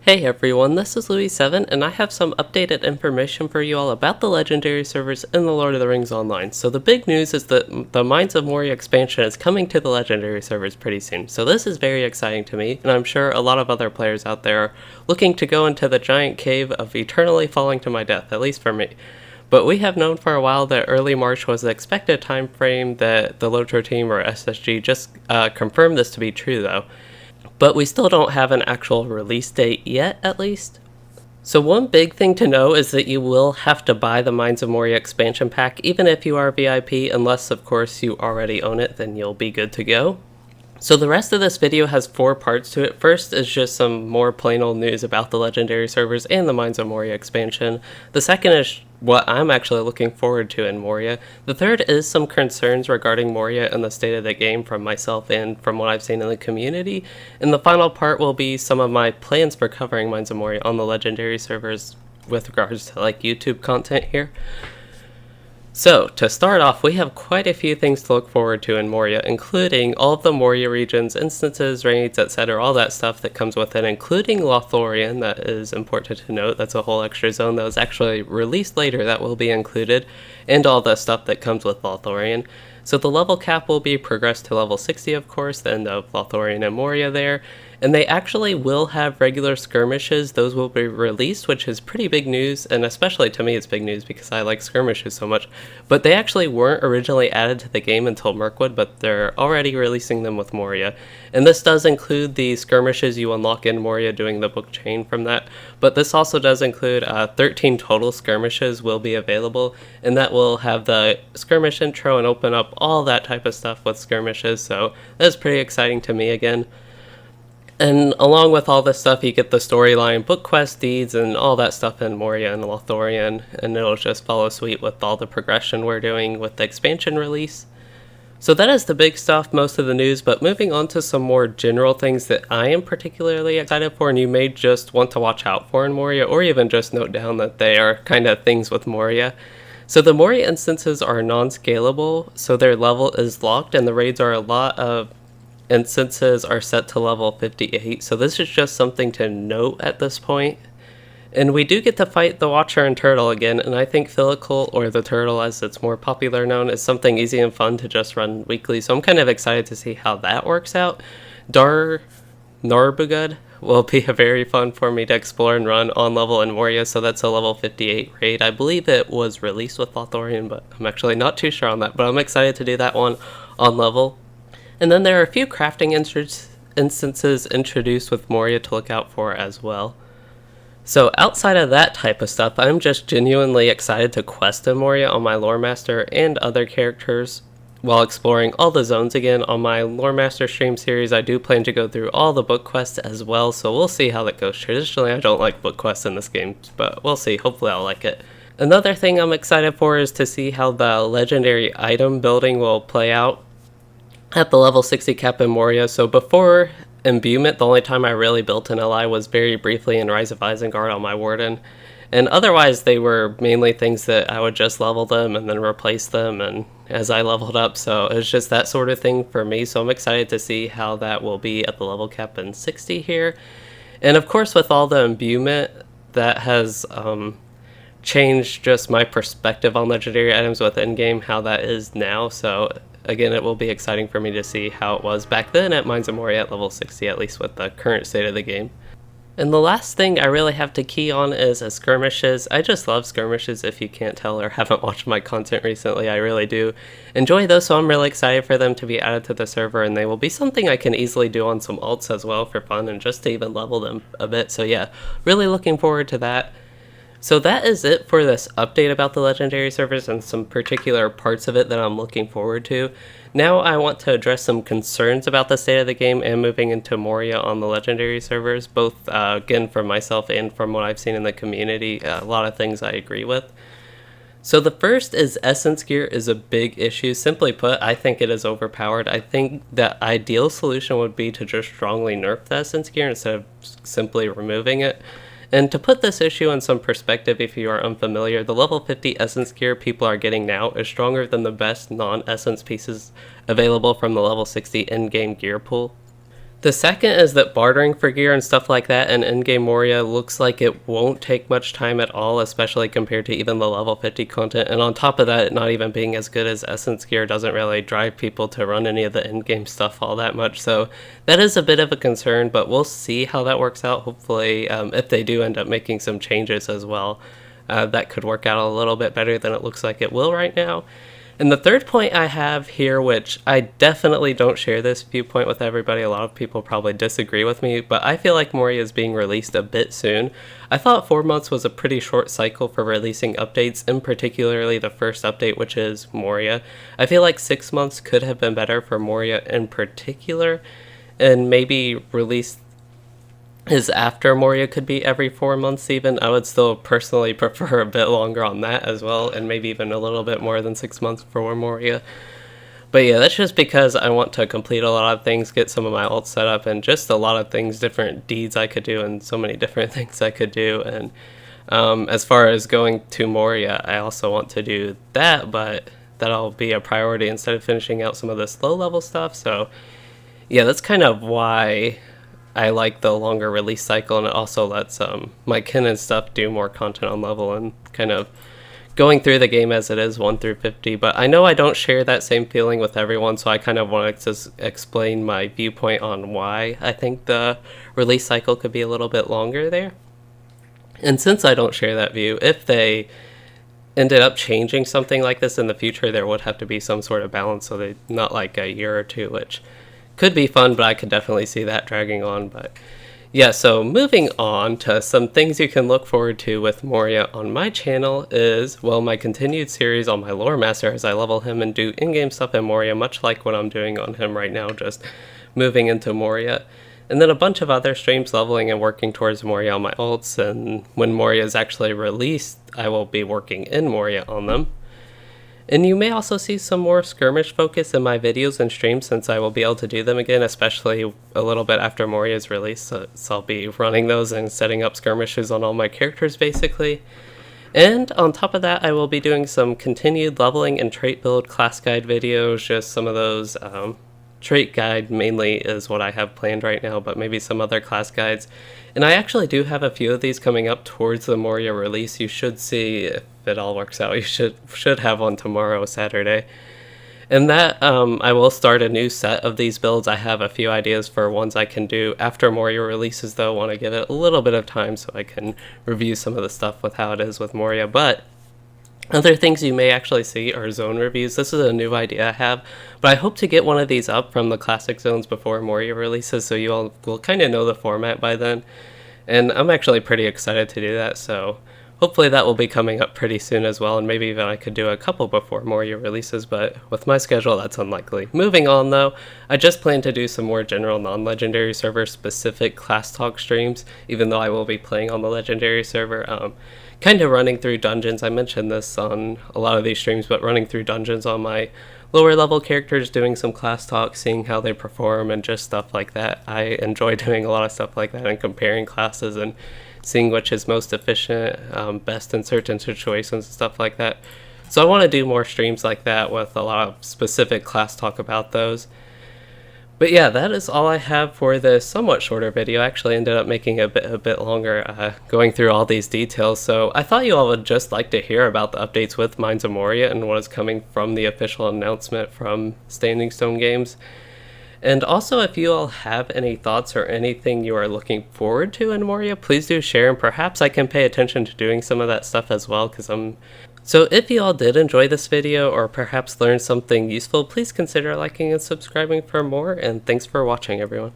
Hey everyone, this is Louis7, and I have some updated information for you all about the Legendary servers in the Lord of the Rings Online. So the big news is that the Mines of Moria expansion is coming to the Legendary servers pretty soon. So this is very exciting to me, and I'm sure a lot of other players out there are looking to go into the giant cave of eternally falling to my death, at least for me. But we have known for a while that early March was the expected time frame that the LOTRO team or SSG just confirmed this to be true though. But we still don't have an actual release date yet, at least. So one big thing to know is that you will have to buy the Mines of Moria expansion pack, even if you are VIP, unless of course you already own it, then you'll be good to go. So the rest of this video has 4 parts to it. First is just some more plain old news about the Legendary servers and the Mines of Moria expansion. The second is what I'm actually looking forward to in Moria. The third is some concerns regarding Moria and the state of the game from myself and from what I've seen in the community. And the final part will be some of my plans for covering Mines of Moria on the Legendary servers with regards to like YouTube content here. So, to start off, we have quite a few things to look forward to in Moria, including all of the Moria regions, instances, raids, etc., all that stuff that comes with it, including Lothlorien. That is important to note. That's a whole extra zone that was actually released later that will be included, and all the stuff that comes with Lothlorien. So the level cap will be progressed to level 60, of course, the end of Lothlorien and Moria there. And they actually will have regular skirmishes. Those will be released, which is pretty big news, and especially to me it's big news because I like skirmishes so much. But they actually weren't originally added to the game until Mirkwood, but they're already releasing them with Moria. And this does include the skirmishes you unlock in Moria doing the book chain from that. But this also does include 13 total skirmishes will be available, and that will have the skirmish intro and open up all that type of stuff with skirmishes, so that's pretty exciting to me again. And along with all this stuff, you get the storyline, book quest, deeds, and all that stuff in Moria and Lothlorien, and it'll just follow suit with all the progression we're doing with the expansion release. So that is the big stuff, most of the news, but moving on to some more general things that I am particularly excited for and you may just want to watch out for in Moria, or even just note down that they are kind of things with Moria. So the Moria instances are non-scalable, so their level is locked, and the raids are a lot of instances are set to level 58, so this is just something to note at this point. And we do get to fight the Watcher and Turtle again, and I think Fillicle, or the Turtle as it's more popular known, is something easy and fun to just run weekly, so I'm kind of excited to see how that works out. Narbugud will be a very fun for me to explore and run on level in Moria, so that's a level 58 raid. I believe it was released with Lothlorien, but I'm actually not too sure on that, but I'm excited to do that one on level. And then there are a few crafting instances introduced with Moria to look out for as well. So outside of that type of stuff, I'm just genuinely excited to quest in Moria on my Lore Master and other characters while exploring all the zones again. On my Lore Master stream series, I do plan to go through all the book quests as well, so we'll see how that goes. Traditionally, I don't like book quests in this game, but we'll see. Hopefully I'll like it. Another thing I'm excited for is to see how the legendary item building will play out at the level 60 cap in Moria. So before imbuement, the only time I really built an LI was very briefly in Rise of Isengard on my Warden, and otherwise they were mainly things that I would just level them and then replace them and as I leveled up, so it was just that sort of thing for me. So I'm excited to see how that will be at the level cap in 60 here. And of course with all the imbuement, that has changed just my perspective on legendary items with in-game, how that is now. So again, it will be exciting for me to see how it was back then at Mines of Moria at level 60, at least with the current state of the game. And the last thing I really have to key on is skirmishes. I just love skirmishes, if you can't tell or haven't watched my content recently. I really do enjoy those, so I'm really excited for them to be added to the server, and they will be something I can easily do on some alts as well for fun and just to even level them a bit. So yeah, really looking forward to that. So that is it for this update about the Legendary servers and some particular parts of it that I'm looking forward to. Now I want to address some concerns about the state of the game and moving into Moria on the Legendary servers, both again from myself and from what I've seen in the community. A lot of things I agree with. So the first is essence gear is a big issue. Simply put, I think it is overpowered. I think the ideal solution would be to just strongly nerf the essence gear instead of simply removing it. And to put this issue in some perspective, if you are unfamiliar, the level 50 essence gear people are getting now is stronger than the best non-essence pieces available from the level 60 in-game gear pool. The second is that bartering for gear and stuff like that in in-game Moria looks like it won't take much time at all, especially compared to even the level 50 content. And on top of that, it not even being as good as Essence gear doesn't really drive people to run any of the in-game stuff all that much. So that is a bit of a concern, but we'll see how that works out. Hopefully, if they do end up making some changes as well, that could work out a little bit better than it looks like it will right now. And the third point I have here, which I definitely don't share this viewpoint with everybody, a lot of people probably disagree with me, but I feel like Moria is being released a bit soon. I thought 4 months was a pretty short cycle for releasing updates, and particularly the first update, which is Moria. I feel like 6 months could have been better for Moria in particular, and maybe release is after Moria could be every 4 months even. I would still personally prefer a bit longer on that as well, and maybe even a little bit more than 6 months for Moria. But yeah, that's just because I want to complete a lot of things, get some of my ults set up, and just a lot of things, different deeds I could do, and so many different things I could do. And as far as going to Moria, I also want to do that, but that'll be a priority instead of finishing out some of this low level stuff. So yeah, that's kind of why I like the longer release cycle, and it also lets my kin and stuff do more content on level and kind of going through the game as it is 1 through 50. But I know I don't share that same feeling with everyone, so I kind of wanted to explain my viewpoint on why I think the release cycle could be a little bit longer there. And since I don't share that view, if they ended up changing something like this in the future, there would have to be some sort of balance, so they not like a year or two, which could be fun, but I could definitely see that dragging on. But yeah, so moving on to some things you can look forward to with Moria on my channel is, well, my continued series on my lore master as I level him and do in-game stuff in Moria, much like what I'm doing on him right now, just moving into Moria. And then a bunch of other streams leveling and working towards Moria on my ults, and when Moria is actually released, I will be working in Moria on them. And you may also see some more skirmish focus in my videos and streams, since I will be able to do them again, especially a little bit after Moria's release. So I'll be running those and setting up skirmishes on all my characters basically. And on top of that, I will be doing some continued leveling and trait build class guide videos, just some of those trait guide mainly is what I have planned right now, but maybe some other class guides. And I actually do have a few of these coming up towards the Moria release. You should see, if it all works out, you should have one tomorrow, Saturday. And that I will start a new set of these builds. I have a few ideas for ones I can do after Moria releases, though. I want to give it a little bit of time so I can review some of the stuff with how it is with Moria. But other things you may actually see are zone reviews. This is a new idea I have, but I hope to get one of these up from the classic zones before Moria releases, so you all will kind of know the format by then. And I'm actually pretty excited to do that, so hopefully that will be coming up pretty soon as well, and maybe even I could do a couple before Moria releases, but with my schedule that's unlikely. Moving on though, I just plan to do some more general non-legendary server specific class talk streams, even though I will be playing on the legendary server. Kind of running through dungeons. I mentioned this on a lot of these streams, but running through dungeons on my lower level characters, doing some class talk, seeing how they perform, and just stuff like that. I enjoy doing a lot of stuff like that and comparing classes and seeing which is most efficient, best in certain situations and stuff like that. So I want to do more streams like that with a lot of specific class talk about those. But yeah, that is all I have for this somewhat shorter video. I actually ended up making it a bit longer, going through all these details. So I thought you all would just like to hear about the updates with Mines of Moria and what is coming from the official announcement from Standing Stone Games. And also, if you all have any thoughts or anything you are looking forward to in Moria, please do share, and perhaps I can pay attention to doing some of that stuff as well, because So if you all did enjoy this video, or perhaps learned something useful, please consider liking and subscribing for more, and thanks for watching, everyone.